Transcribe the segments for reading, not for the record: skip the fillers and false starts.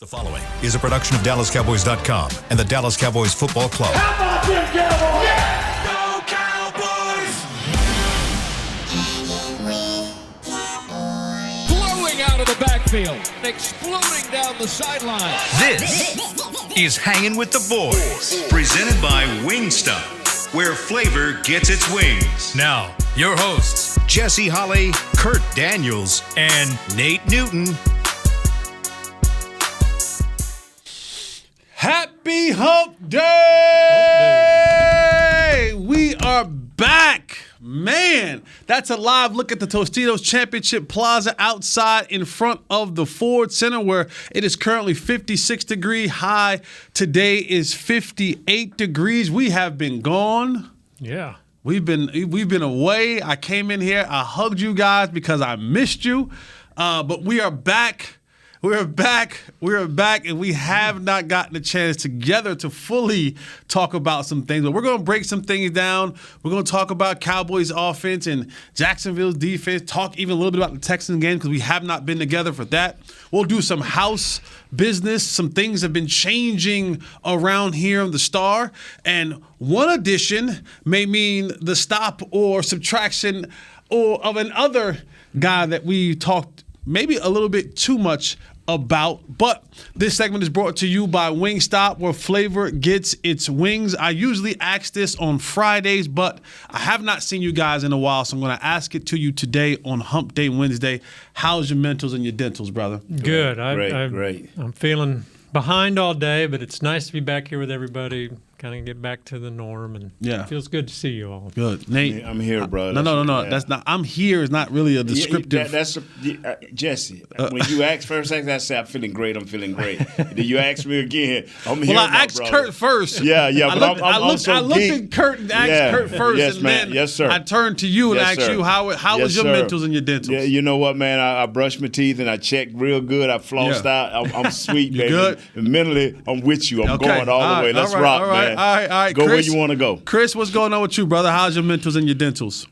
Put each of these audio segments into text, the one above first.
The following is a production of DallasCowboys.com and the Dallas Cowboys Football Club. How about them Cowboys? Yeah! Go Cowboys! Blowing out of the backfield, exploding down the sideline. This is Hangin' with the Boys, presented by Wingstop, where flavor gets its wings. Now, your hosts, Jesse Holley, Kurt Daniels, and Nate Newton. Happy Hump Day! We are back. Man, that's a live look at the Tostitos Championship Plaza outside in front of the Ford Center, where it is currently 56 degree high. Today is 58 degrees. We have been gone. Yeah. We've been away. I came in here. I hugged you guys because I missed you. But we are back. We're back, and we have not gotten a chance together to fully talk about some things. But we're going to break some things down. We're going to talk about Cowboys offense and Jacksonville's defense, talk even a little bit about the Texans game because we have not been together for that. We'll do some house business. Some things have been changing around here on the Star, and one addition may mean the stop or subtraction of another guy that we talked maybe a little bit too much about. But this segment is brought to you by Wingstop, where flavor gets its wings. I usually ask this on Fridays, but I have not seen you guys in a while, so I'm going to ask it to you today on Hump Day Wednesday. How's your mentals and your dentals, brother? Good. Great. I'm feeling behind all day, but it's nice to be back here with everybody, kind of get back to the norm, and it feels good to see you all. Good. Nate? I'm here, bro. No. Yeah. That's not. I'm here is not really a descriptive. Jesse, when you asked first, I said, I'm feeling great. Then you asked me again. I'm here, well, I asked brother. Kurt first. Yeah, but I looked at Kurt and asked Kurt first, yes, and man. then Yes, sir. I turned to you and Yes, asked sir. you how was your mentals and your dentals? Yeah, you know what, man? I brushed my teeth and I checked real good. I flossed out. I'm sweet, baby. Good? And mentally, I'm with you. I'm going all the way. Let's rock, man. All right. Go Chris, where you want to go. Chris, what's going on with you, brother? How's your mentals and your dentals?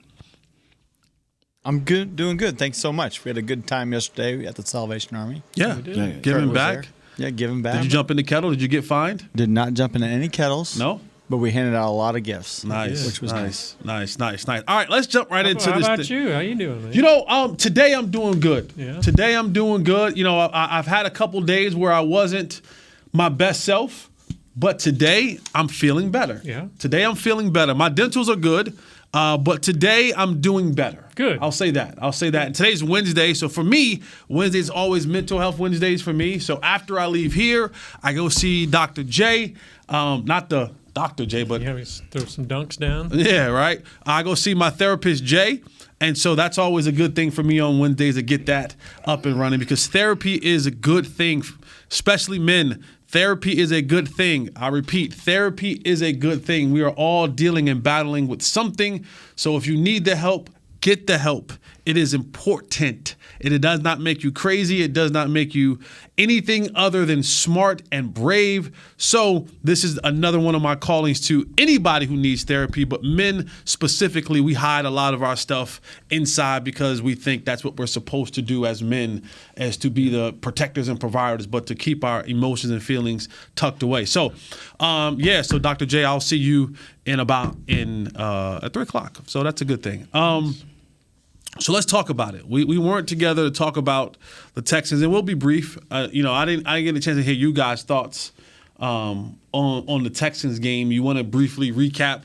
I'm good, doing good. Thanks so much. We had a good time yesterday at the Salvation Army. Yeah, giving back. Yeah, giving back. Did you jump in the kettle? Did you get fined? Did not jump into any kettles. No. But we handed out a lot of gifts. Nice, which was nice. Nice. All right, let's jump right into this. How about you? How you doing, man? You know, today I'm doing good. Yeah. Today I'm doing good. You know, I've had a couple days where I wasn't my best self. But today, I'm feeling better. Yeah. Today, I'm feeling better. My dentals are good, but today, I'm doing better. Good. I'll say that. And today's Wednesday, so for me, Wednesday's always mental health Wednesdays for me. So after I leave here, I go see Dr. J, not the Dr. J, but... Yeah, throw some dunks down. Yeah, right. I go see my therapist, Jay. And so that's always a good thing for me on Wednesdays to get that up and running, because therapy is a good thing, especially men. Therapy is a good thing. I repeat, therapy is a good thing. We are all dealing and battling with something. So if you need the help, get the help. It is important. It does not make you crazy. It does not make you anything other than smart and brave. So this is another one of my callings to anybody who needs therapy, but men specifically, we hide a lot of our stuff inside because we think that's what we're supposed to do as men, as to be the protectors and providers, but to keep our emotions and feelings tucked away. So, so Dr. J, I'll see you at 3 o'clock. So that's a good thing. So let's talk about it. We weren't together to talk about the Texans, and we'll be brief. I didn't get a chance to hear you guys' thoughts on the Texans game. You want to briefly recap,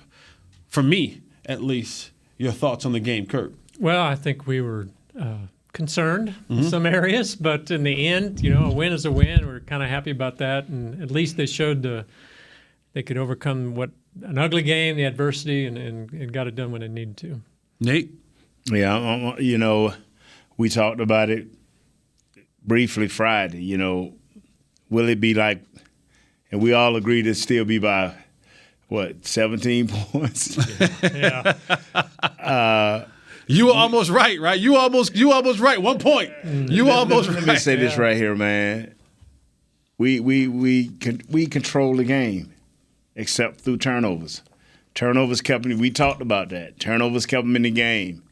for me at least, your thoughts on the game, Kurt? Well, I think we were concerned in some areas, but in the end, a win is a win. We're kind of happy about that, and at least they showed they could overcome an ugly game, the adversity, and got it done when it needed to. Nate? Yeah, we talked about it briefly Friday. Will it be like, and we all agreed it'd still be by, 17 points? Yeah. You were almost right? You almost right. 1 point. You almost right. Let me say this right here, man. We control the game, except through turnovers. Turnovers kept me. We talked about that. Turnovers kept them in the game.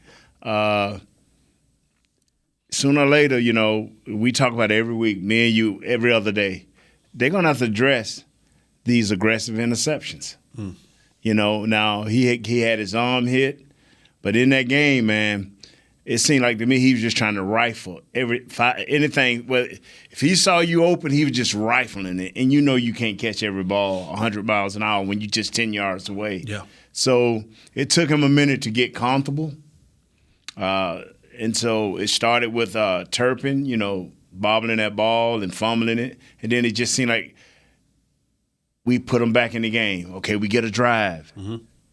sooner or later, we talk about it every week, me and you, every other day. They're going to have to address these aggressive interceptions. Now he had his arm hit, but in that game, man, it seemed like to me he was just trying to rifle anything. Well, if he saw you open, he was just rifling it, and you can't catch every ball 100 miles an hour when you're just 10 yards away. Yeah. So it took him a minute to get comfortable, and so it started with Turpin, bobbling that ball and fumbling it, and then it just seemed like we put him back in the game. Okay, we get a drive.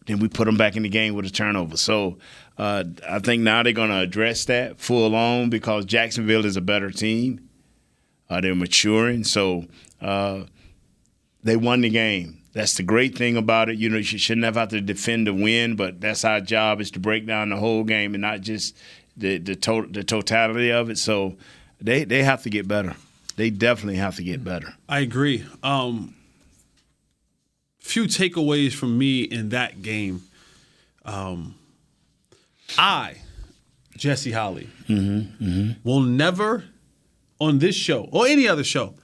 Then we put them back in the game with a turnover. So I think now they're going to address that full on because Jacksonville is a better team. They're maturing. So they won the game. That's the great thing about it. You shouldn't have to defend the win, but that's our job is to break down the whole game and not just the totality of it. So they have to get better. They definitely have to get better. I agree. Few takeaways from me in that game. Jesse Holly, will never on this show or any other show,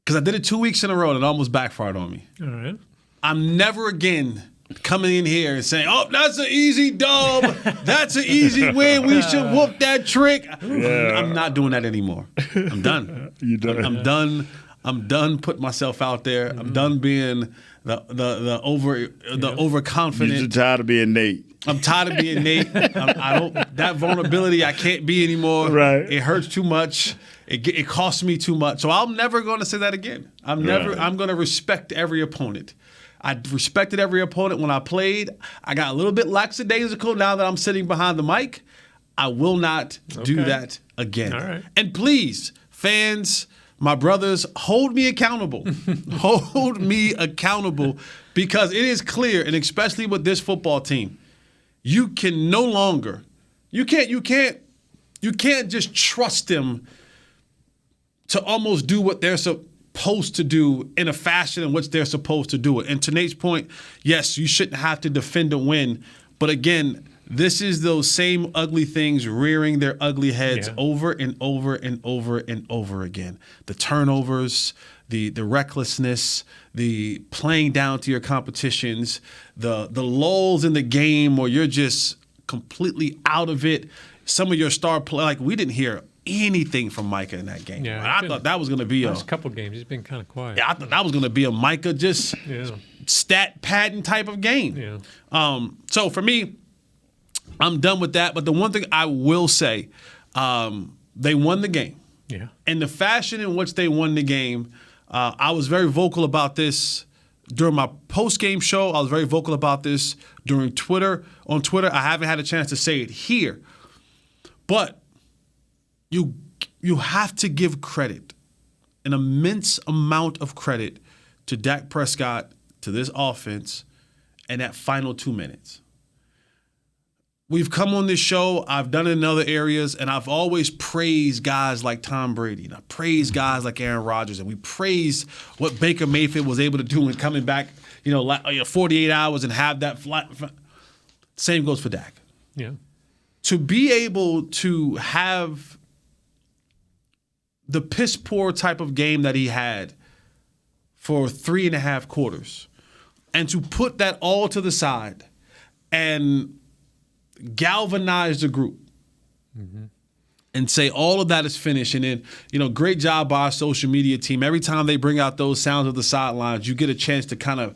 because I did it 2 weeks in a row and it almost backfired on me. All right. I'm never again coming in here and saying, "Oh, that's an easy dub. That's an easy win. We should whoop that trick." Yeah. I'm not doing that anymore. I'm done. You done? I'm done. I'm done putting myself out there. I'm done being the overconfident. You're tired of being Nate. I'm tired of being Nate. I don't that vulnerability. I can't be anymore. Right. It hurts too much. It costs me too much. So I'm never going to say that again. I'm going to respect every opponent. I respected every opponent when I played. I got a little bit lackadaisical now that I'm sitting behind the mic. I will not do that again. All right. And please, fans, my brothers, hold me accountable. Hold me accountable, because it is clear, and especially with this football team, you can no longer, you can't just trust them to almost do what they're supposed to do in a fashion in which they're supposed to do it. And to Nate's point, yes, you shouldn't have to defend a win, but again, this is those same ugly things rearing their ugly heads over and over and over and over again. The turnovers, the recklessness, the playing down to your competitions, the lulls in the game where you're just completely out of it. Some of your star play, like we didn't hear anything from Micah in that game. Yeah, I thought that was going to be last couple games he's been kind of quiet. Yeah, I thought that was going to be a Micah just stat padding type of game. Yeah. So for me, I'm done with that. But the one thing I will say, they won the game. Yeah. And the fashion in which they won the game, I was very vocal about this during my post-game show. I was very vocal about this during Twitter. On Twitter, I haven't had a chance to say it here. But you have to give credit, an immense amount of credit, to Dak Prescott, to this offense, and that final 2 minutes. We've come on this show, I've done it in other areas, and I've always praised guys like Tom Brady, and I praised guys like Aaron Rodgers, and we praised what Baker Mayfield was able to do in coming back, 48 hours and have that flat. Same goes for Dak. Yeah. To be able to have the piss poor type of game that he had for 3.5 quarters, and to put that all to the side and galvanize the group and say all of that is finished. And then, great job by our social media team. Every time they bring out those sounds of the sidelines, you get a chance to kind of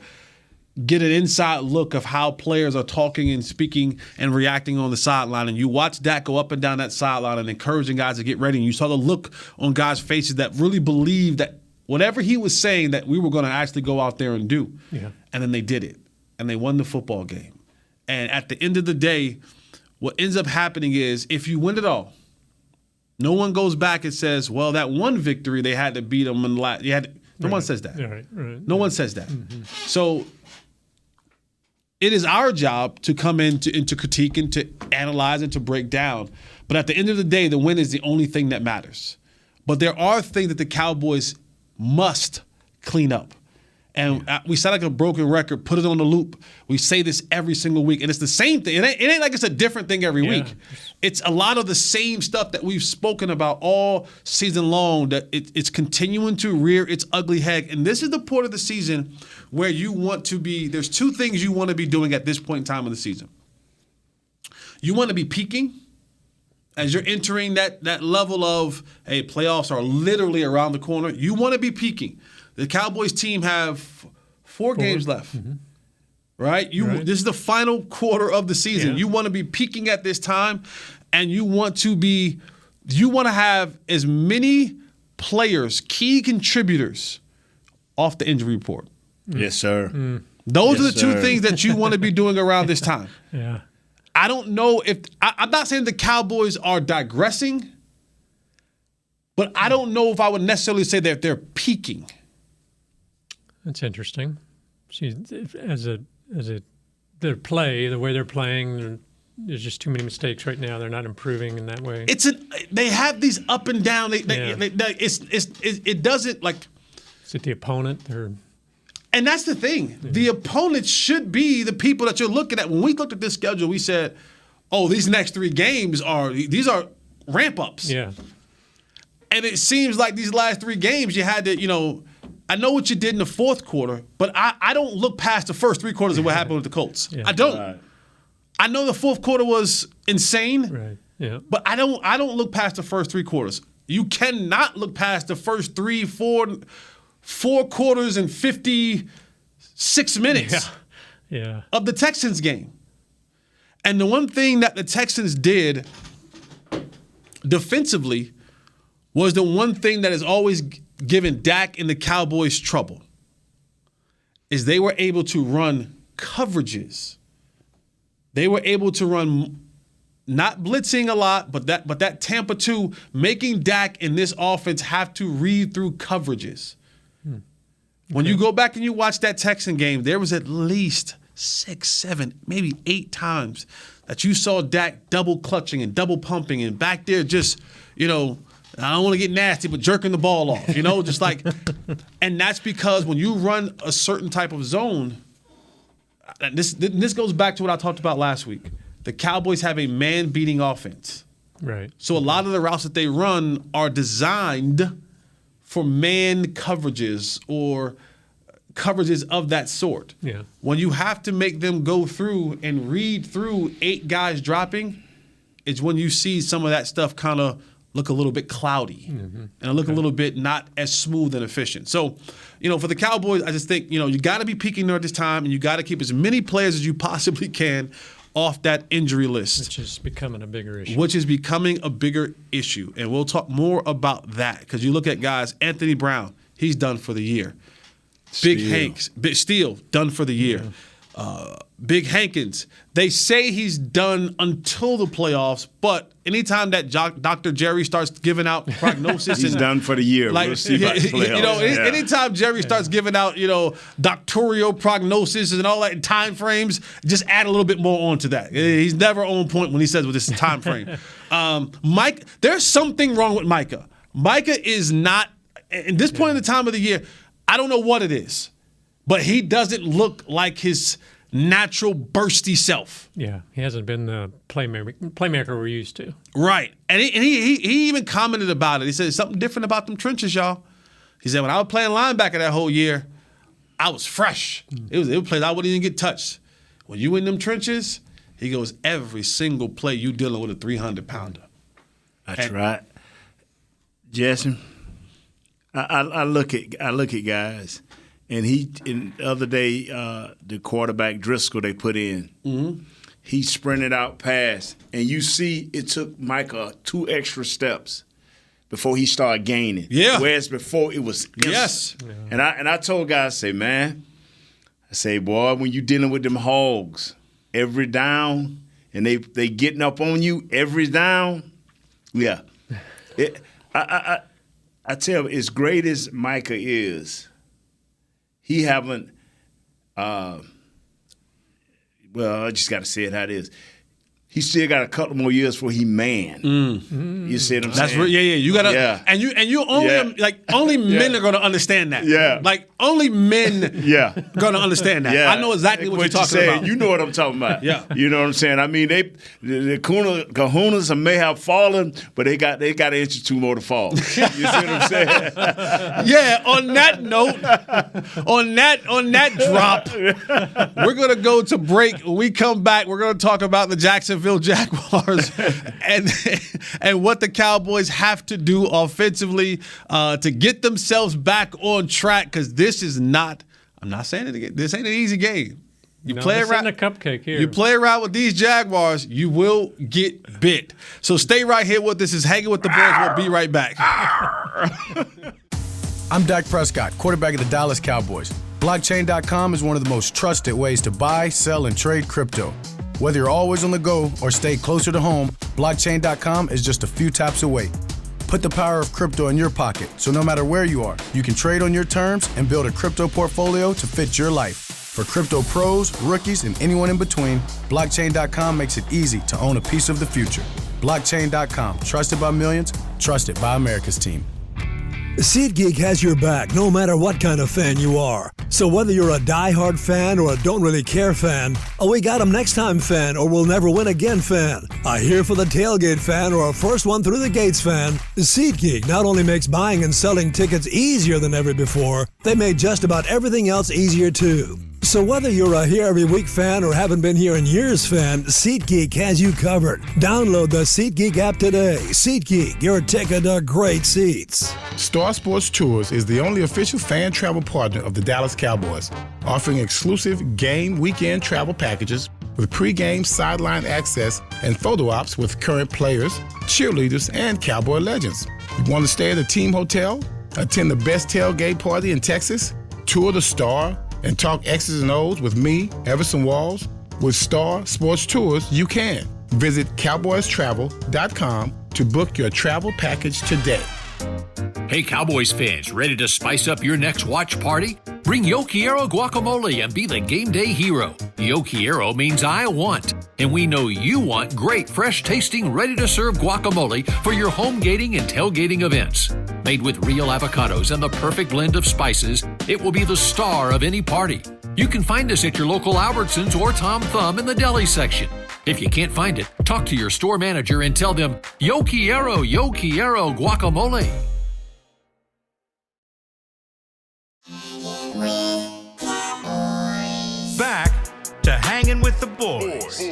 get an inside look of how players are talking and speaking and reacting on the sideline. And you watch Dak go up and down that sideline and encouraging guys to get ready. And you saw the look on guys' faces that really believed that whatever he was saying that we were going to actually go out there and do. Yeah. And then they did it. And they won the football game. And at the end of the day, what ends up happening is if you win it all, no one goes back and says, well, that one victory, they had to beat them in the last. No one says that. Right. No one says that. So it is our job to come into critique and to analyze and to break down. But at the end of the day, the win is the only thing that matters. But there are things that the Cowboys must clean up. And we sound like a broken record, put it on the loop. We say this every single week, and it's the same thing. It ain't like it's a different thing every week. It's a lot of the same stuff that we've spoken about all season long, that it's continuing to rear its ugly head. And this is the point of the season where you want to be, there's two things you want to be doing at this point in time of the season. You want to be peaking as you're entering that level of, hey, playoffs are literally around the corner. You want to be peaking. The Cowboys team have four games left, right? This is the final quarter of the season. Yeah. You want to be peaking at this time, and you want to have as many players, key contributors, off the injury report. Yes, sir. Those are the two things that you want to be doing around this time. Yeah. I don't know if I'm not saying the Cowboys are digressing, but I don't know if I would necessarily say that they're peaking. That's interesting. See, their play, the way they're playing, there's just too many mistakes right now. They're not improving in that way. They have these up and down. It doesn't like. Is it the opponent? And that's the thing. The opponents should be the people that you're looking at. When we looked at this schedule, we said, "Oh, these next 3 games are ramp ups." Yeah. And it seems like these last 3 games, you had to, I know what you did in the fourth quarter, but I don't look past the first 3 quarters of what happened with the Colts. Yeah. I don't. Right. I know the fourth quarter was insane, right? Yeah. But I don't look past the first 3 quarters. You cannot look past the first 4 quarters and 56 minutes of the Texans game. And the one thing that the Texans did defensively was the one thing that has always given Dak and the Cowboys trouble, is they were able to run coverages. They were able to run, not blitzing a lot, but that Tampa 2, making Dak and this offense have to read through coverages. Okay. When you go back and you watch that Texan game, there was at least 6, 7, maybe 8 times that you saw Dak double clutching and double pumping and back there just, I don't want to get nasty, but jerking the ball off, just like, and that's because when you run a certain type of zone, this goes back to what I talked about last week. The Cowboys have a man-beating offense. Right. So a lot of the routes that they run are designed for man coverages or coverages of that sort. Yeah. When you have to make them go through and read through 8 guys dropping, it's when you see some of that stuff kind of look a little bit cloudy and look a little bit not as smooth and efficient. So, for the Cowboys, I just think, you got to be peaking there at this time, and you got to keep as many players as you possibly can off that injury list. Which is becoming a bigger issue. And we'll talk more about that, because you look at guys, Anthony Brown, he's done for the year. Big Steele, done for the year. Big Hankins, they say he's done until the playoffs, but anytime that Dr. Jerry starts giving out prognosis, he's done for the year. Like, we'll see about the playoffs. Anytime Jerry starts giving out, doctoral prognosis and all that and time frames, just add a little bit more onto that. He's never on point when he says with this time frame. Mike, there's something wrong with Micah. Micah is not, at this point in the time of the year, I don't know what it is, but he doesn't look like his natural bursty self. Yeah, he hasn't been the playmaker we're used to. Right, and he even commented about it. He said, something different about them trenches, y'all. He said, when I was playing linebacker that whole year, I was fresh. It was plays I wouldn't even get touched. When you in them trenches, he goes, every single play you dealing with a 300-pounder. That's right. Jason, I look at guys. And the other day, the quarterback Driscoll they put in, he sprinted out past, and you see it took Micah 2 extra steps before he started gaining. Yeah. Whereas before it was instant. Yes. Yeah. And I told guys, I say, boy, when you dealing with them hogs every down, and they getting up on you every down, yeah. I tell you, as great as Micah is, he haven't, I just got to say it how it is. he still got a couple more years before he man. You see what I'm saying? That's You gotta and you only only men are gonna understand that. Yeah. Like only men gonna understand that. I know exactly what you're talking about. You know what I'm talking about. Yeah. You know what I'm saying? I mean, the kahunas may have fallen, but they got an inch or two more to fall. You see what I'm saying? Yeah, on that note, on that drop, we're gonna go to break. When we come back, we're gonna talk about the Jacksonville Jaguars and what the Cowboys have to do offensively to get themselves back on track, because this is not, I'm not saying it again, this ain't an easy game. You play around a cupcake here. You play around with these Jaguars, you will get bit. So stay right here with us. This is Hanging with the Boys. We'll be right back. I'm Dak Prescott, quarterback of the Dallas Cowboys. Blockchain.com is one of the most trusted ways to buy, sell, and trade crypto. Whether you're always on the go or stay closer to home, Blockchain.com is just a few taps away. Put the power of crypto in your pocket, so no matter where you are, you can trade on your terms and build a crypto portfolio to fit your life. For crypto pros, rookies, and anyone in between, Blockchain.com makes it easy to own a piece of the future. Blockchain.com, trusted by millions, trusted by America's team. SeatGeek has your back no matter what kind of fan you are. So whether you're a die-hard fan or a don't really care fan, a we got 'em next time fan or we'll never win again fan, a here for the tailgate fan or a first one through the gates fan, SeatGeek not only makes buying and selling tickets easier than ever before, they made just about everything else easier too. So whether you're a here every week fan or haven't been here in years fan, SeatGeek has you covered. Download the SeatGeek app today. SeatGeek, your ticket to great seats. Star Sports Tours is the only official fan travel partner of the Dallas Cowboys, offering exclusive game weekend travel packages with pregame sideline access and photo ops with current players, cheerleaders, and Cowboy legends. You want to stay at a team hotel, attend the best tailgate party in Texas, tour the Star, and talk X's and O's with me, Everson Walls? With Star Sports Tours, you can. Visit cowboystravel.com to book your travel package today. Hey Cowboys fans, ready to spice up your next watch party? Bring Yo Quiero guacamole and be the game day hero. Yo Quiero means I want, and we know you want great, fresh-tasting, ready-to-serve guacamole for your home gating and tailgating events. Made with real avocados and the perfect blend of spices, it will be the star of any party. You can find us at your local Albertsons or Tom Thumb in the deli section. If you can't find it, talk to your store manager and tell them, Yo Quiero guacamole. Back to Hanging with the Boys.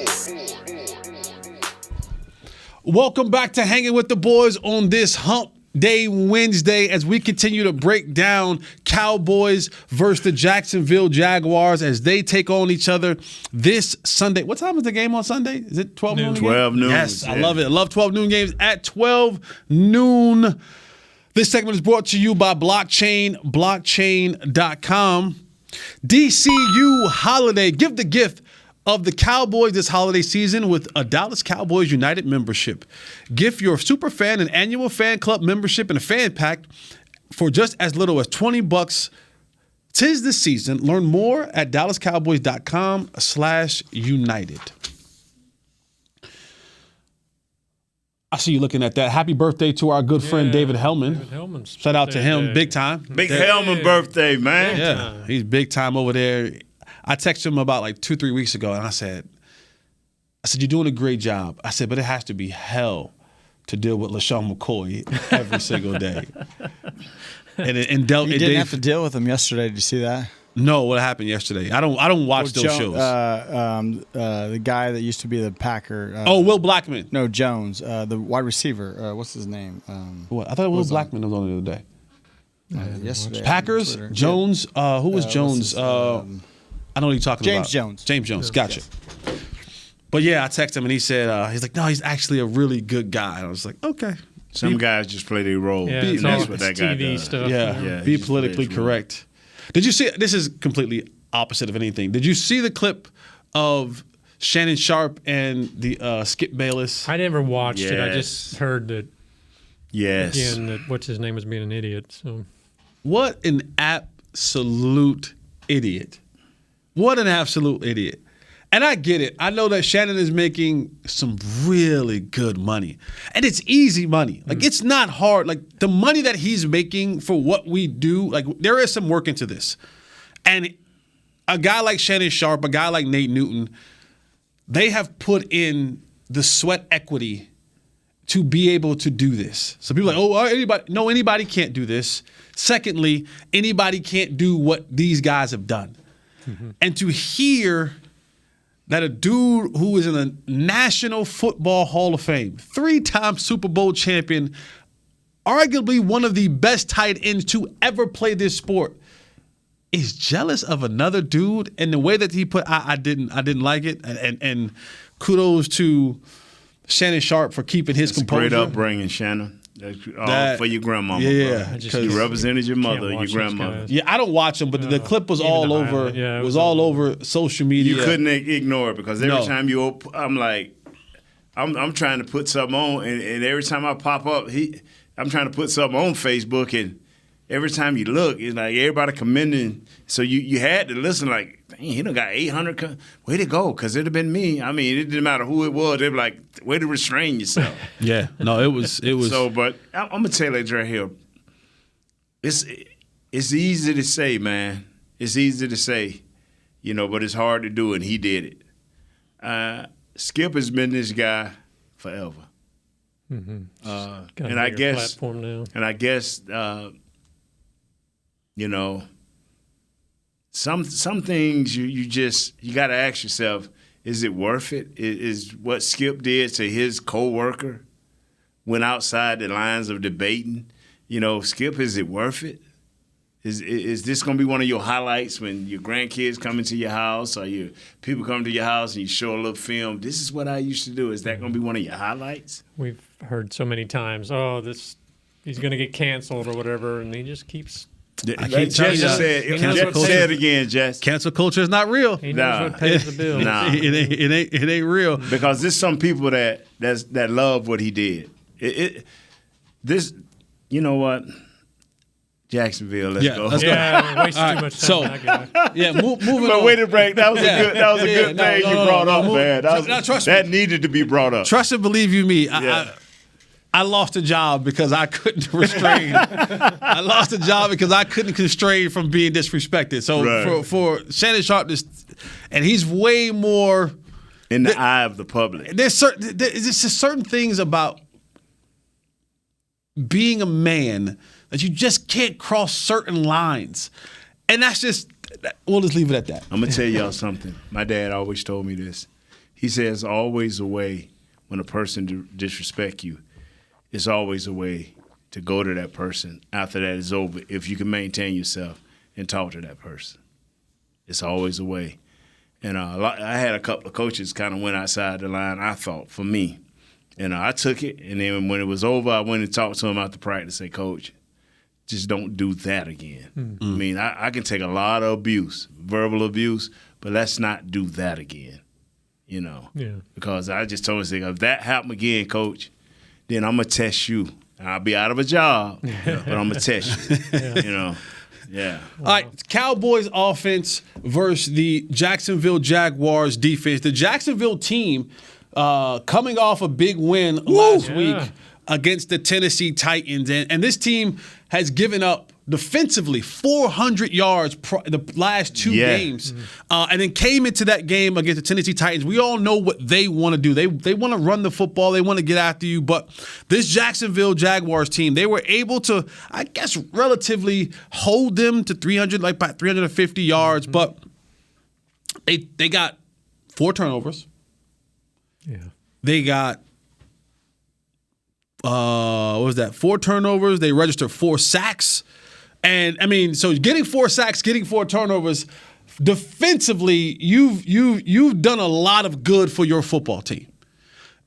Welcome back to Hanging with the Boys on this Hump Day Wednesday as we continue to break down Cowboys versus the Jacksonville Jaguars as they take on each other this Sunday. What time is the game on Sunday? Is it 12 noon? 12 noon. Yes, I love it. I love 12 noon games at 12 noon. This segment is brought to you by blockchain.com. DCU Holiday. Give the gift of the Cowboys this holiday season with a Dallas Cowboys United membership. Gift your super fan an annual fan club membership and a fan pack for just as little as $20. 'Tis the season. Learn more at dallascowboys.com/united. I see you looking at that. Happy birthday to our good friend David Hellman. Shout out to him, big time. Big Hellman birthday, man. Yeah, he's big time over there. I texted him about like 2-3 weeks ago, and I said, you're doing a great job. I said, but it has to be hell to deal with LaShawn McCoy every single day. And you didn't have to deal with him yesterday. Did you see that? No, what happened yesterday? I don't watch those shows. The guy that used to be the Packer. Will Blackman. No, Jones, the wide receiver. What's his name? What? I thought Will Blackman was on the other day. Yesterday. Packers, Jones. Who was Jones? I know what you're talking about. James Jones. Gotcha. But yeah, I texted him and he said, he's like, no, he's actually a really good guy. And I was like, okay. Some guys just play their role. Yeah, and that's what that guy TV does. stuff. Yeah, be politically correct. Did you see, this is completely opposite of anything. Did you see the clip of Shannon Sharp and the Skip Bayless? I never watched it. I just heard that. Yes. Again, that what's his name was being an idiot. So. What an absolute idiot. What an absolute idiot. And I get it. I know that Shannon is making some really good money. And it's easy money. Like, it's not hard. Like, the money that he's making for what we do, like, there is some work into this. And a guy like Shannon Sharp, a guy like Nate Newton, they have put in the sweat equity to be able to do this. So people are like, anybody can't do this. Secondly, anybody can't do what these guys have done. Mm-hmm. And to hear that a dude who is in the National Football Hall of Fame, 3-time Super Bowl champion, arguably one of the best tight ends to ever play this sport, is jealous of another dude, and the way that he put, I didn't like it, and kudos to Shannon Sharp for keeping his composure. Great upbringing, Shannon. For your grandmama. Yeah, you represented your mother, your grandmother. Yeah, I don't watch them, but the clip was all over. Yeah, it was all over social media. You couldn't ignore it because every time you I'm like, I'm trying to put something on, and every time I pop up, I'm trying to put something on Facebook, and every time you look, it's like everybody commending. So you had to listen like, dang, he done got 800. Way to go, because it'd have been me. I mean, it didn't matter who it was. They'd be like, way to restrain yourself. Yeah, no, it was. So, but I'm going to tell you right here, it's easy to say, man. It's easy to say, but it's hard to do, and he did it. Skip has been this guy forever. Mm-hmm. And I guess, platform now. And I guess, some things you got to ask yourself, is it worth it? Is what Skip did to his coworker, went outside the lines of debating? Skip, is it worth it? Is this going to be one of your highlights when your grandkids come into your house or your people come to your house and you show a little film? This is what I used to do. Is that going to be one of your highlights? We've heard so many times, he's going to get canceled or whatever, and he just keeps. I can't tell you. Say it again, Jess. Cancel culture is not real. He knows what pays the bill. It ain't real. Because there's some people that love what he did. You know what? Jacksonville, let's go. Let's go. Yeah, waste too much time. Moving but on. Way to break. That was a good thing you brought up, man. That needed to be brought up. Trust and believe you me. I lost a job because I couldn't restrain. I lost a job because I couldn't constrain from being disrespected. So for Shannon Sharp, and he's way more in the eye of the public. There's just certain things about being a man that you just can't cross certain lines, and that's just. We'll just leave it at that. I'm gonna tell y'all something. My dad always told me this. He says, always a way when a person disrespect you. It's always a way to go to that person after that is over if you can maintain yourself and talk to that person. It's always a way. And I had a couple of coaches kind of went outside the line, I thought, for me. And I took it, and then when it was over, I went and talked to him after practice and said, Coach, just don't do that again. Mm-hmm. I mean, I can take a lot of abuse, verbal abuse, but let's not do that again, Because I just told him, if that happened again, Coach, then I'm going to test you. I'll be out of a job, but I'm going to test you, Yeah. All right, Cowboys offense versus the Jacksonville Jaguars defense. The Jacksonville team coming off a big win last week against the Tennessee Titans. And this team has given up defensively 400 yards the last two games, and then came into that game against the Tennessee Titans. We all know what they want to do. They want to run the football. They want to get after you. But this Jacksonville Jaguars team, they were able to, I guess, relatively hold them to 350 yards. But they got 4 turnovers. Yeah. They got 4 turnovers. They registered 4 sacks. And I mean, so getting 4 sacks, getting 4 turnovers, defensively, you've done a lot of good for your football team.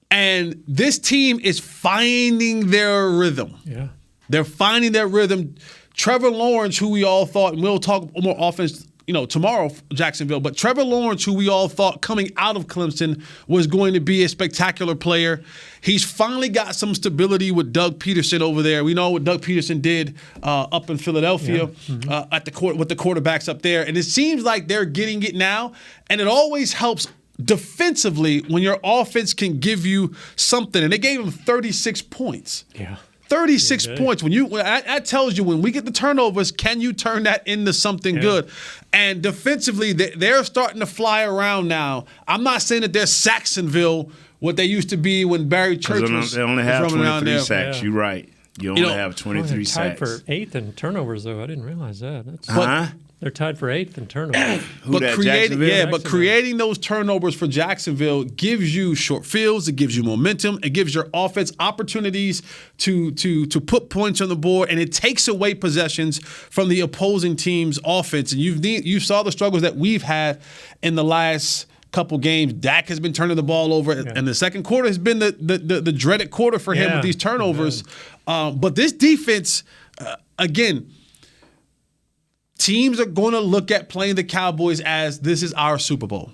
And this team is finding their rhythm. Yeah. They're finding their rhythm. Trevor Lawrence, who we all thought, and we'll talk more offense, tomorrow, Jacksonville, but Trevor Lawrence, who we all thought coming out of Clemson was going to be a spectacular player, he's finally got some stability with Doug Peterson over there. We know what Doug Peterson did up in Philadelphia at the court with the quarterbacks up there, and it seems like they're getting it now, and it always helps defensively, when your offense can give you something, and they gave them 36 points. Yeah. 36 points. That tells you when we get the turnovers, can you turn that into something good? And defensively, they're starting to fly around now. I'm not saying that they're Saxonville, what they used to be when Barry Church was They only have running around 23 there. sacks. You're right. You only have 23 tied sacks. for 8th in turnovers, though. I didn't realize that. They're tied for 8th in turnovers. Creating those turnovers for Jacksonville gives you short fields. It gives you momentum. It gives your offense opportunities to put points on the board, and it takes away possessions from the opposing team's offense. And you saw the struggles that we've had in the last couple games. Dak has been turning the ball over, and the second quarter has been the dreaded quarter for him with these turnovers. But this defense, again, teams are going to look at playing the Cowboys as this is our Super Bowl.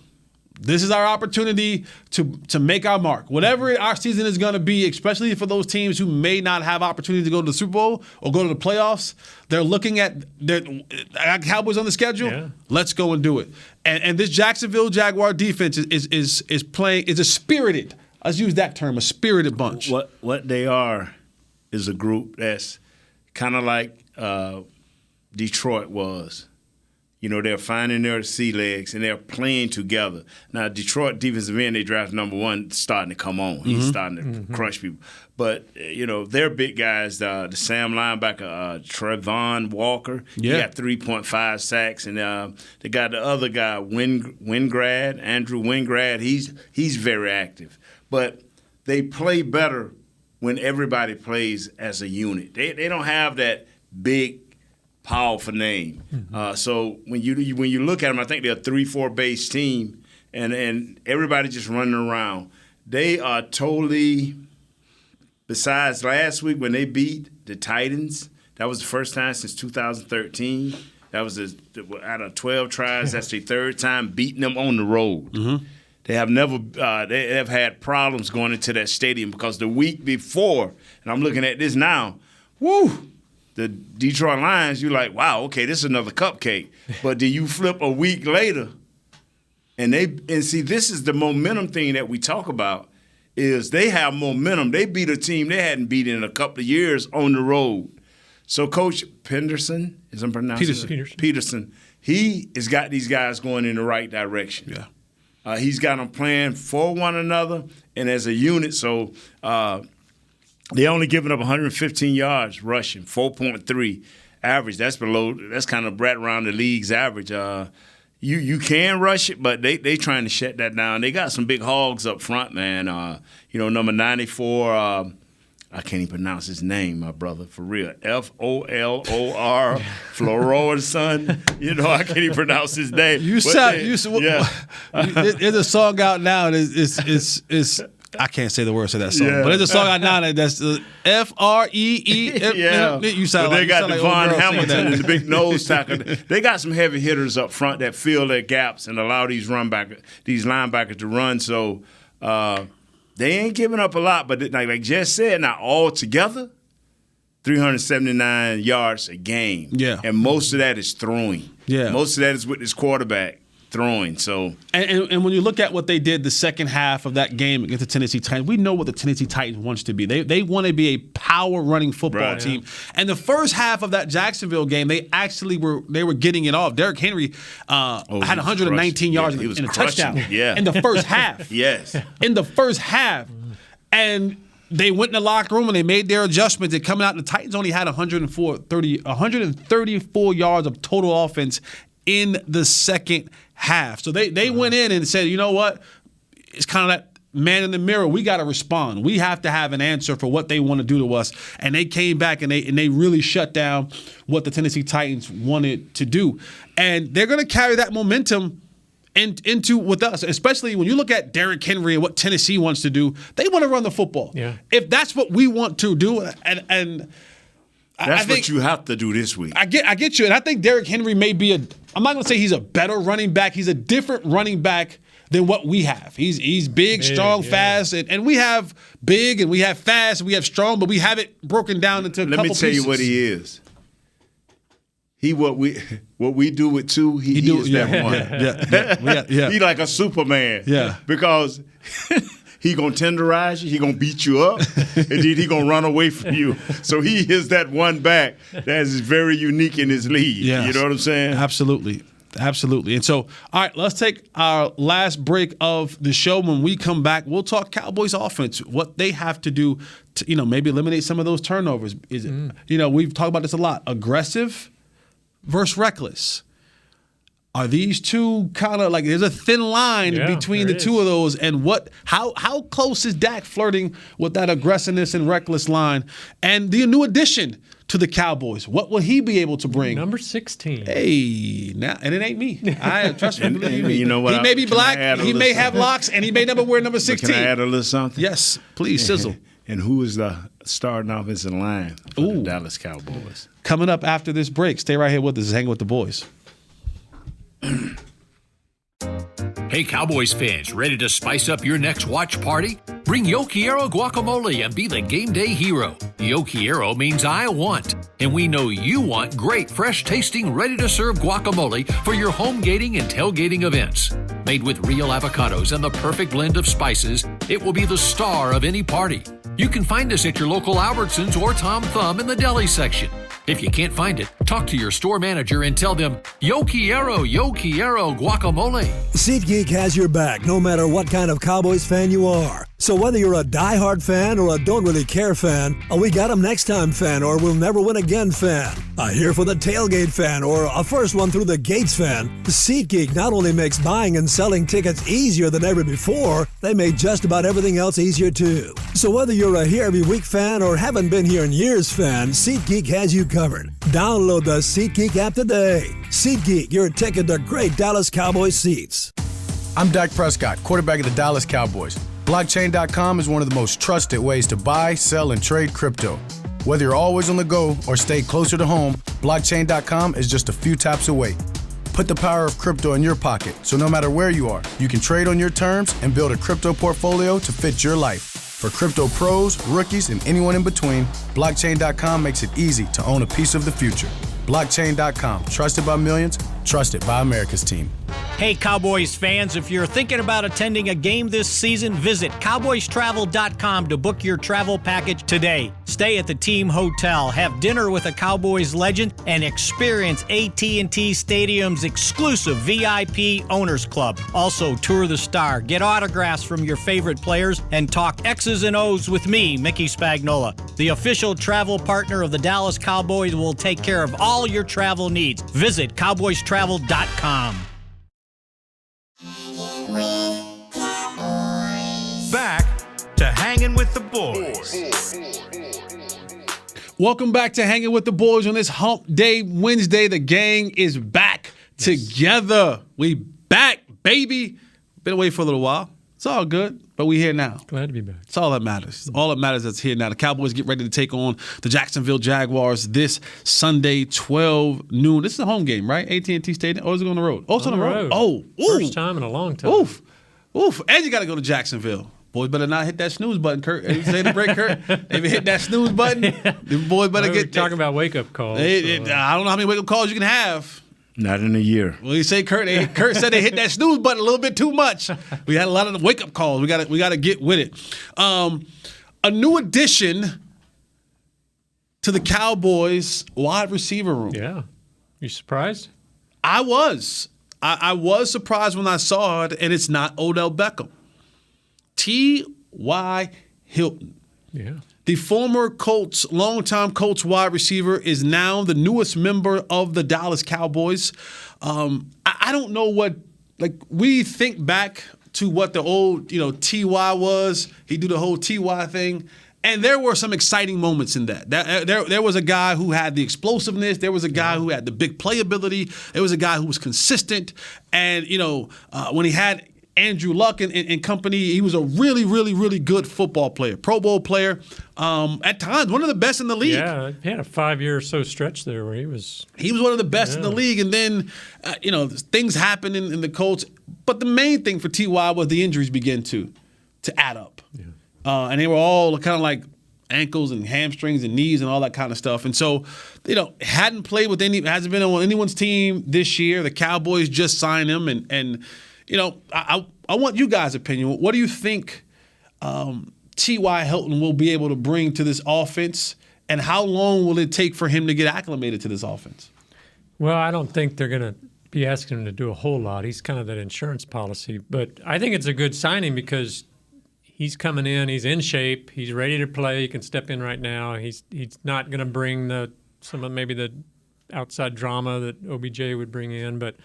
This is our opportunity to make our mark. Whatever our season is going to be, especially for those teams who may not have opportunity to go to the Super Bowl or go to the playoffs, they're looking at their Cowboys on the schedule. Yeah. Let's go and do it. And this Jacksonville Jaguar defense is playing is a spirited. Let's use that term, a spirited bunch. What they are is a group that's kind of like Detroit was. You know, they're finding their sea legs, and they're playing together. Now, Detroit defensive end, they drafted number 1, starting to come on. He's starting to crush people. But, you know, they're big guys. The Sam linebacker, Trevon Walker, he got 3.5 sacks. And they got the other guy, Wingrad, Andrew Wingrad. He's very active. But they play better when everybody plays as a unit. They don't have that big, powerful name. So when you look at them, I think they're a 3-4 base team, and everybody just running around. They are totally. Besides last week when they beat the Titans, that was the first time since 2013. That was out of 12 tries. That's their third time beating them on the road. They have never. They have had problems going into that stadium because the week before, and I'm looking at this now. Woo. The Detroit Lions, you're like, wow, okay, this is another cupcake. But then you flip a week later, and see, this is the momentum thing that we talk about, is they have momentum. They beat a team they hadn't beaten in a couple of years on the road. So Coach Peterson, is I'm pronouncing Peterson, he has got these guys going in the right direction. Yeah. He's got them playing for one another and as a unit. So they only giving up 115 yards rushing, 4.3 average. That's kind of right around the league's average. You can rush it, but they trying to shut that down. They got some big hogs up front, man. Number 94, I can't even pronounce his name, my brother, for real. Folor, Floro's son. I can't even pronounce his name. There's a song out now. It's I can't say the words of that song, but there's a song out now that's F-R-E-E. Yeah, you sound they got like Devon Hamilton and the big nose tackle. They got some heavy hitters up front that fill their gaps and allow these linebackers to run. So they ain't giving up a lot, but like Jess said, now all together, 379 yards a game. Yeah, and most of that is throwing. Yeah, most of that is with this quarterback throwing. So and when you look at what they did the second half of that game against the Tennessee Titans, we know what the Tennessee Titans wants to be. They want to be a power running football team. And the first half of that Jacksonville game, they were getting it off. Derrick Henry had 119 yards in a touchdown in the first half. Yes. In the first half. And they went in the locker room and they made their adjustments. And coming out, the Titans only had 134 yards of total offense in the second half. So they went in and said, you know what? It's kind of that man in the mirror. We got to respond. We have to have an answer for what they want to do to us. And they came back and they really shut down what the Tennessee Titans wanted to do. And they're going to carry that momentum into with us, especially when you look at Derrick Henry and what Tennessee wants to do. They want to run the football. Yeah. If that's what we want to do, and that's what you have to do this week. I get you, and I think Derrick Henry may be I'm not going to say he's a better running back. He's a different running back than what we have. He's big, strong, fast, and we have big and we have fast and we have strong, but we have it broken down into a couple pieces. Let me tell you what he is. what we do with two, he is that one. He like a Superman. Yeah. Because he gonna tenderize you, he gonna beat you up, and then he gonna run away from you. So he is that one back that is very unique in his league. Yes. You know what I'm saying? Absolutely. And so, all right, let's take our last break of the show. When we come back, we'll talk Cowboys offense, what they have to do to, maybe eliminate some of those turnovers. Is it, we've talked about this a lot. Aggressive versus reckless. Are these two kind of like there's a thin line between the two of those, and how close is Dak flirting with that aggressiveness and reckless line? And the new addition to the Cowboys, what will he be able to bring? Number 16. Hey, now and it ain't me. I trust me. Believe me. You know what? He may be black, he may have locks, and he may never wear number 16. But can I add a little something? Yes, please, sizzle. And who is the starting offensive line for the Dallas Cowboys? Coming up after this break, stay right here with us. Hanging with the boys. Hey, Cowboys fans, ready to spice up your next watch party? Bring Yo Quiero guacamole and be the game day hero. Yo Quiero means I want, and we know you want great, fresh-tasting, ready-to-serve guacamole for your home gating and tailgating events. Made with real avocados and the perfect blend of spices, it will be the star of any party. You can find us at your local Albertsons or Tom Thumb in the deli section. If you can't find it, talk to your store manager and tell them, Yo Quiero guacamole. SeatGeek has your back no matter what kind of Cowboys fan you are. So whether you're a diehard fan or a don't really care fan, a we got 'em next time fan or we'll never win again fan, a here for the tailgate fan or a first one through the gates fan, SeatGeek not only makes buying and selling tickets easier than ever before, they make just about everything else easier too. So whether you're a here every week fan or haven't been here in years fan, SeatGeek has you covered. Download the SeatGeek app today. SeatGeek, your ticket to great Dallas Cowboys seats. I'm Dak Prescott, quarterback of the Dallas Cowboys. Blockchain.com is one of the most trusted ways to buy, sell, and trade crypto. Whether you're always on the go or stay closer to home, Blockchain.com is just a few taps away. Put the power of crypto in your pocket, so no matter where you are, you can trade on your terms and build a crypto portfolio to fit your life. For crypto pros, rookies, and anyone in between, Blockchain.com makes it easy to own a piece of the future. Blockchain.com, trusted by millions, trusted by America's team. Hey, Cowboys fans, if you're thinking about attending a game this season, visit cowboystravel.com to book your travel package today. Stay at the team hotel, have dinner with a Cowboys legend, and experience AT&T Stadium's exclusive VIP Owners Club. Also, tour the Star, get autographs from your favorite players, and talk X's and O's with me, Mickey Spagnola. The official travel partner of the Dallas Cowboys will take care of all your travel needs. Visit cowboystravel.com. Back to Hanging with the Boys. Welcome back to Hanging with the Boys on this Hump Day Wednesday. The gang is back together. We back, baby. Been away for a little while. It's all good, but we here now. Glad to be back. It's all that matters. All that matters is here now. The Cowboys get ready to take on the Jacksonville Jaguars this Sunday, 12 noon. This is a home game, right? AT&T Stadium. Or is it on the road? Oh, it's on the road. Oh, first time in a long time. Oof. And you got to go to Jacksonville. Boys better not hit that snooze button, Kurt. Hey, say the break, Kurt. If you hit that snooze button, the boys better get talking about wake-up calls. I don't know how many wake-up calls you can have. Not in a year. Well, you say Kurt said they hit that snooze button a little bit too much. We had a lot of wake-up calls. We got to get with it. A new addition to the Cowboys wide receiver room. Yeah. You surprised? I was. I was surprised when I saw it, and it's not Odell Beckham. T.Y. Hilton. Yeah. The former Colts, longtime Colts wide receiver, is now the newest member of the Dallas Cowboys. I don't know what, we think back to what the old, T.Y. was. He did the whole T.Y. thing. And there were some exciting moments in that. There was a guy who had the explosiveness. There was a guy who had the big playability. There was a guy who was consistent. And, when he had Andrew Luck and company, he was a really, really, really good football player, Pro Bowl player. At times, one of the best in the league. Yeah, he had a 5-year or so stretch there where he was one of the best in the league. And then, things happened in the Colts. But the main thing for T.Y. was the injuries began to add up. Yeah. And they were all kind of ankles and hamstrings and knees and all that kind of stuff. And so, hasn't played with hasn't been on anyone's team this year. The Cowboys just signed him. And I want you guys' opinion. What do you think T.Y. Hilton will be able to bring to this offense? And how long will it take for him to get acclimated to this offense? Well, I don't think they're going to be asking him to do a whole lot. He's kind of that insurance policy. But I think it's a good signing because he's coming in. He's in shape. He's ready to play. He can step in right now. He's not going to bring some of maybe the outside drama that OBJ would bring in. But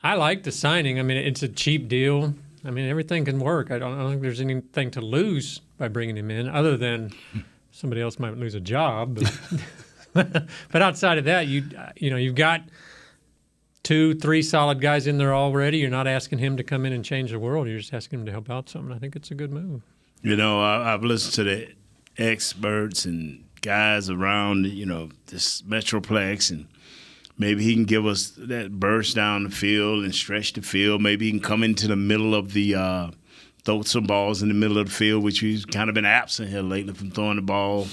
I like the signing. I mean, it's a cheap deal. I mean, everything can work. I don't think there's anything to lose by bringing him in other than somebody else might lose a job. But, but outside of that, you've got 2-3 solid guys in there already. You're not asking him to come in and change the world. You're just asking him to help out something. I think it's a good move. I've listened to the experts and guys around, this Metroplex, and maybe he can give us that burst down the field and stretch the field. Maybe he can come into the middle of the throw some balls in the middle of the field, which he's kind of been absent here lately from throwing the ball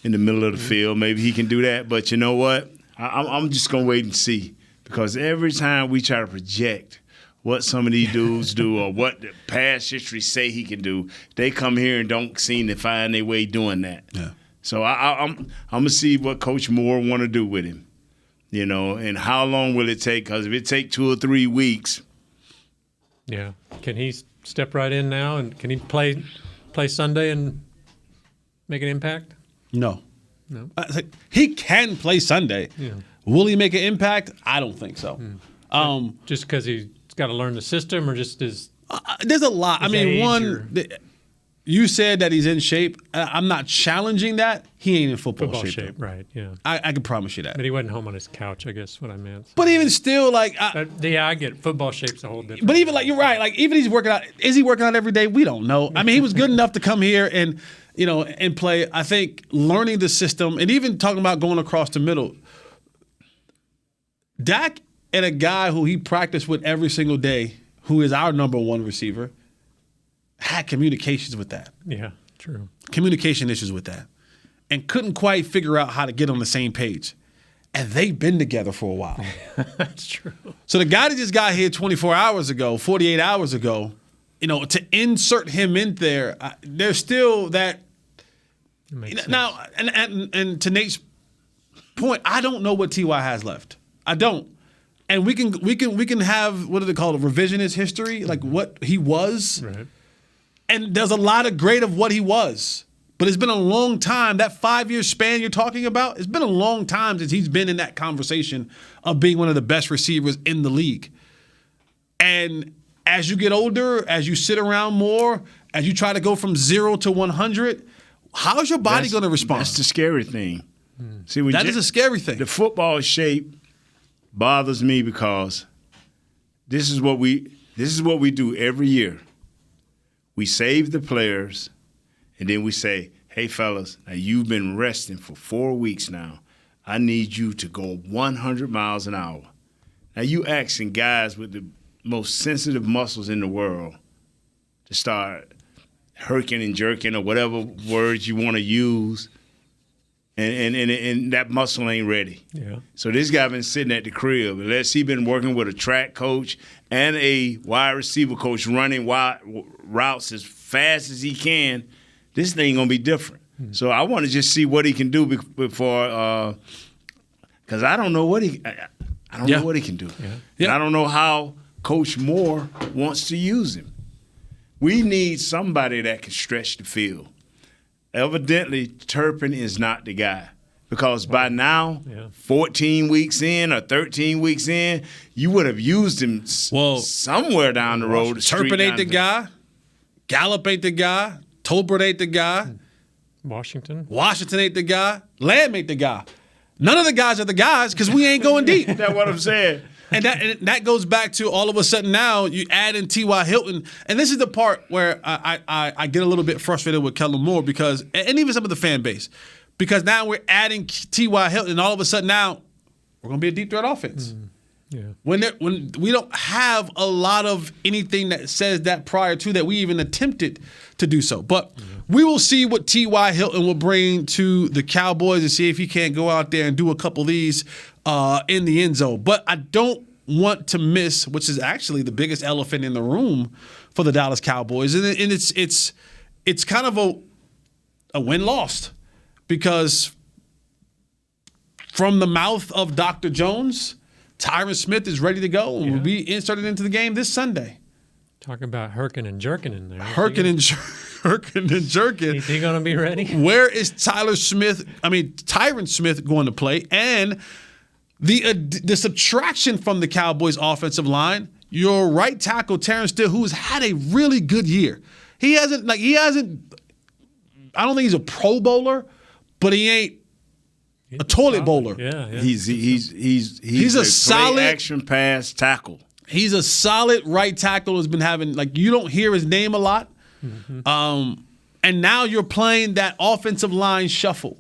in the middle of the field. Maybe he can do that. But you know what? I'm just going to wait and see. Because every time we try to project what some of these dudes do or what the past history say he can do, they come here and don't seem to find their way doing that. Yeah. So I'm going to see what Coach Moore want to do with him, and how long will it take? Because if it takes 2 or 3 weeks. Yeah. Can he step right in now, and can he play Sunday and make an impact? No. He can play Sunday. Yeah. Will he make an impact? I don't think so. Just because he's got to learn the system, or just his there's a lot. I mean, you said that he's in shape. I'm not challenging that. He ain't in football shape. Right, yeah. I can promise you that. But he wasn't home on his couch, I guess what I meant. But even still, I get football shape's a whole different. But even you're right. Even he's working out. Is he working out every day? We don't know. I mean, he was good enough to come here and and play. I think learning the system and even talking about going across the middle. Dak and a guy who he practiced with every single day, who is our number one receiver, had communications with that. Yeah, true. Communication issues with that. And couldn't quite figure out how to get on the same page. And they've been together for a while. That's true. So the guy that just got here 24 hours ago, 48 hours ago, to insert him in there, there's still that. Now, and to Nate's point, I don't know what T.Y. has left. I don't. And we can have, what do they call it, revisionist history, like what he was. Right. And there's a lot of great of what he was. But it's been a long time. That 5-year span you're talking about, it's been a long time since he's been in that conversation of being one of the best receivers in the league. And as you get older, as you sit around more, as you try to go from 0 to 100, how's your body going to respond? That's the scary thing. See, that is a scary thing. The football shape bothers me because this is what we do every year. We save the players, and then we say, hey, fellas, now you've been resting for 4 weeks now. I need you to go 100 miles an hour. Now you asking guys with the most sensitive muscles in the world to start herking and jerking or whatever words you want to use, and that muscle ain't ready. Yeah. So this guy been sitting at the crib, unless he been working with a track coach and a wide receiver coach running wide routes as fast as he can, this thing gonna be different. So I want to just see what he can do before, because I don't know what he know what he can do. Yeah. And I don't know how Coach Moore wants to use him. We need somebody that can stretch the field. Evidently, Turpin is not the guy, because by now, 14 weeks in or 13 weeks in, you would have used him somewhere down the road. Turpin ain't the guy. Gallup ain't the guy. Tolbert ain't the guy. Washington ain't the guy. Lamb ain't the guy. None of the guys are the guys because we ain't going deep. That's what I'm saying. And that goes back to all of a sudden now you add in T.Y. Hilton. And this is the part where I get a little bit frustrated with Kellen Moore because, and even some of the fan base, because now we're adding T.Y. Hilton and all of a sudden now we're going to be a deep threat offense. When we don't have a lot of anything that says that prior to that we even attempted to do so. But we will see what T.Y. Hilton will bring to the Cowboys and see if he can't go out there and do a couple of these in the end zone. But I don't want to miss, which is actually the biggest elephant in the room for the Dallas Cowboys. And it's kind of a win-lost because from the mouth of Dr. Jones, Tyron Smith is ready to go and will be inserted into the game this Sunday. Talking about herking and jerking in there. Herking and jerking. Is he going to be ready? Where is Tyron Smith going to play? And the subtraction from the Cowboys offensive line, your right tackle, Terrence Steele, who's had a really good year. He hasn't, I don't think he's a Pro Bowler, but he ain't a toilet bowler. Yeah. He's a solid action pass tackle. He's a solid right tackle who's been having, you don't hear his name a lot. Mm-hmm. And now you're playing that offensive line shuffle.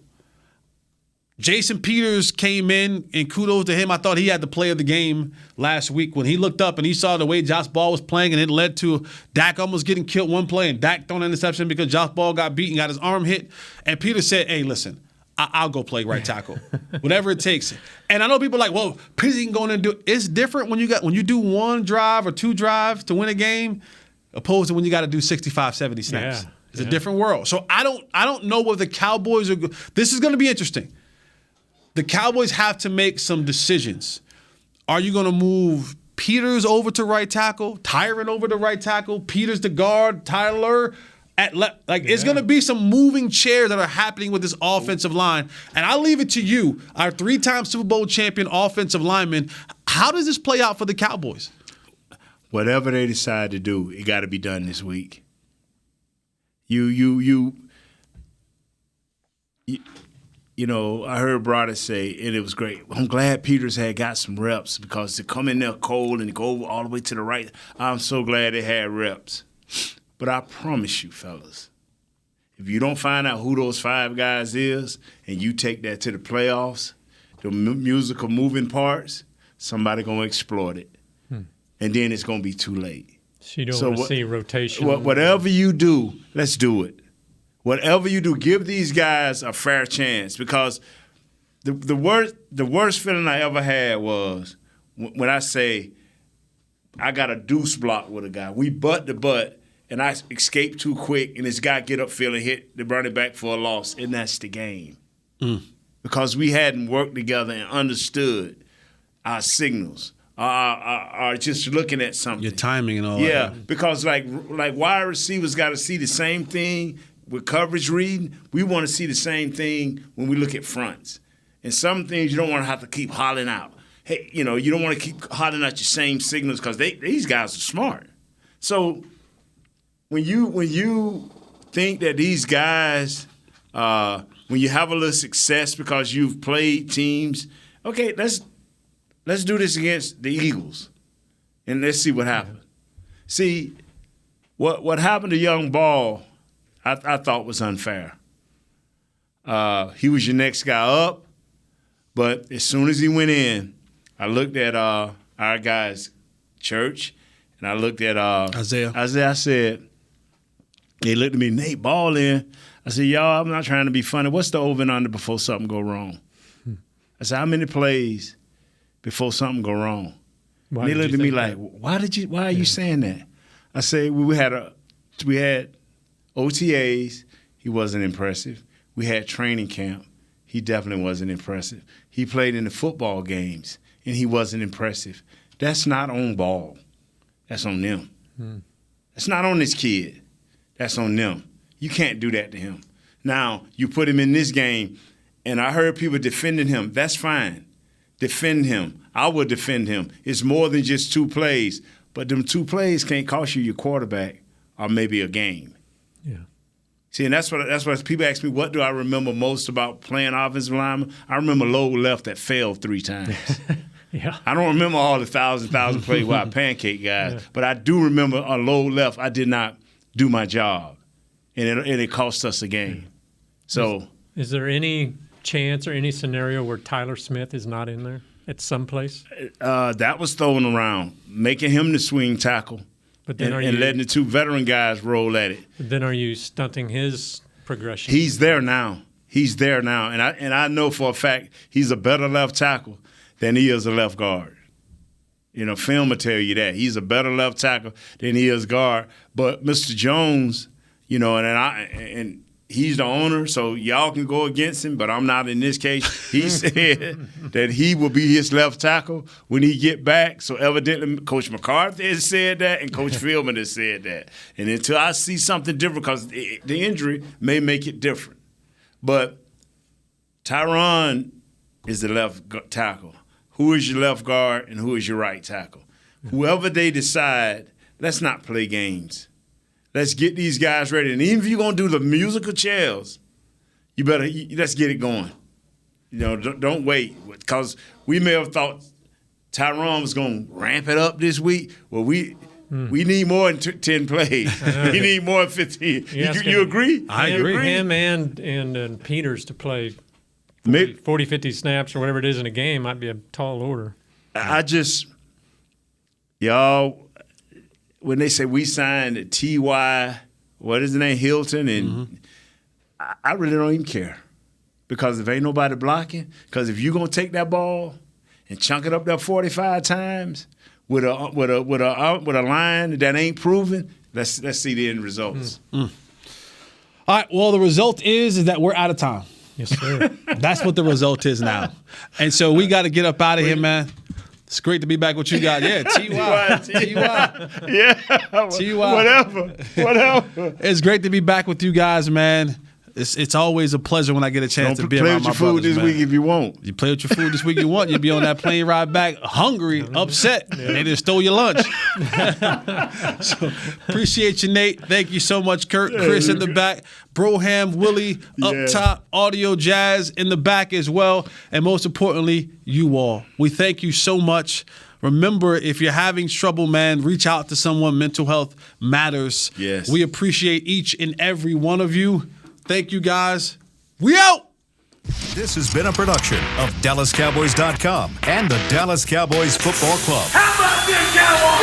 Jason Peters came in, and kudos to him. I thought he had the play of the game last week when he looked up and he saw the way Josh Ball was playing, and it led to Dak almost getting killed one play and Dak throwing an interception because Josh Ball got beat and got his arm hit. And Peters said, hey, listen, I'll go play right tackle, whatever it takes. And I know people are like, well, Peters can go in and do it. It's different when you do one drive or two drives to win a game opposed to when you got to do 65, 70 snaps. It's a different world. So I don't know what the Cowboys are. This is going to be interesting. The Cowboys have to make some decisions. Are you going to move Peters over to right tackle, Tyron over to right tackle, Peters to guard, Tyler at left? It's going to be some moving chairs that are happening with this offensive line. And I'll leave it to you, our 3-time Super Bowl champion offensive lineman. How does this play out for the Cowboys? Whatever they decide to do, it got to be done this week. You know, I heard Brada say, and it was great, I'm glad Peters had got some reps because to come in there cold and go all the way to the right, I'm so glad they had reps. But I promise you, fellas, if you don't find out who those 5 guys is and you take that to the playoffs, the musical moving parts, somebody going to exploit it. And then it's going to be too late. So you don't want to see rotation. Whatever you do, let's do it. Whatever you do, give these guys a fair chance because the worst feeling I ever had was when I say I got a deuce block with a guy. We butt to butt, and I escape too quick, and this guy get upfield and hit the running back for a loss, and that's the game. Because we hadn't worked together and understood our signals, are just looking at something. Your timing and all that. Yeah, because like wide receivers got to see the same thing with coverage reading. We want to see the same thing when we look at fronts. And some things you don't want to have to keep hollering out. Hey, you don't want to keep hollering out your same signals because these guys are smart. So when you think that these guys, when you have a little success because you've played teams, okay, let's do this against the Eagles, and let's see what happens. See, what happened to young Ball, I thought was unfair. He was your next guy up, but as soon as he went in, I looked at our guys, Church, and I looked at Isaiah. I said, they looked at me, Nate Ball in. I said, y'all, I'm not trying to be funny. What's the over and under before something go wrong? I said, how many plays before something go wrong? And they looked at me like, why are you saying that? I said, we had OTAs, he wasn't impressive. We had training camp, he definitely wasn't impressive. He played in the football games, and he wasn't impressive. That's not on Ball. That's on them. That's not on this kid. That's on them. You can't do that to him. Now, you put him in this game, and I heard people defending him. That's fine. Defend him. I will defend him. It's more than just 2 plays, but them 2 plays can't cost you your quarterback or maybe a game. Yeah. See, and that's what people ask me, what do I remember most about playing offensive lineman? I remember low left that failed 3 times. Yeah. I don't remember all the thousand plays where I pancake guys, but I do remember a low left I did not do my job, and it cost us a game. So is there any chance or any scenario where Tyler Smith is not in there? at some place? That was thrown around, making him the swing tackle, But then and letting the two veteran guys roll at it. Then are you stunting his progression? He's there now. And I know for a fact he's a better left tackle than he is a left guard. Film will tell you that. He's a better left tackle than he is guard. But Mr. Jones, and he's the owner, so y'all can go against him, but I'm not in this case. He said that he will be his left tackle when he get back. So evidently Coach McCarthy has said that and Coach Philbin has said that. And until I see something different, because the injury may make it different. But Tyron is the left tackle. Who is your left guard and who is your right tackle? Whoever they decide, let's not play games. Let's get these guys ready. And even if you're going to do the musical chairs, let's get it going. Don't wait. Because we may have thought Tyron was going to ramp it up this week. Well, we need more than 10 plays. We need more than 15. You agree? I agree. Him and Peters to play 40, 50 snaps or whatever it is in a game might be a tall order. Y'all, when they say we signed T.Y., what is the name, Hilton, and I really don't even care. Because if ain't nobody blocking, because if you're going to take that ball and chunk it up there 45 times with a line that ain't proven, let's see the end results. All right, well, the result is that we're out of time. Yes, sir. That's what the result is now. And so we got to get up out of here, man. It's great to be back with you guys. Yeah, T.Y. Yeah. T.Y. Whatever. It's great to be back with you guys, man. It's always a pleasure when I get a chance to be around my brothers, Play with your food this week if you want. You play with your food this week you want. You'll be on that plane ride back hungry, upset. Yeah. They just stole your lunch. So appreciate you, Nate. Thank you so much, Kurt. Chris in the back. Broham, Willie up top. Audio Jazz in the back as well. And most importantly, you all. We thank you so much. Remember, if you're having trouble, man, reach out to someone. Mental health matters. Yes. We appreciate each and every one of you. Thank you, guys. We out! This has been a production of DallasCowboys.com and the Dallas Cowboys Football Club. How about this, Cowboys?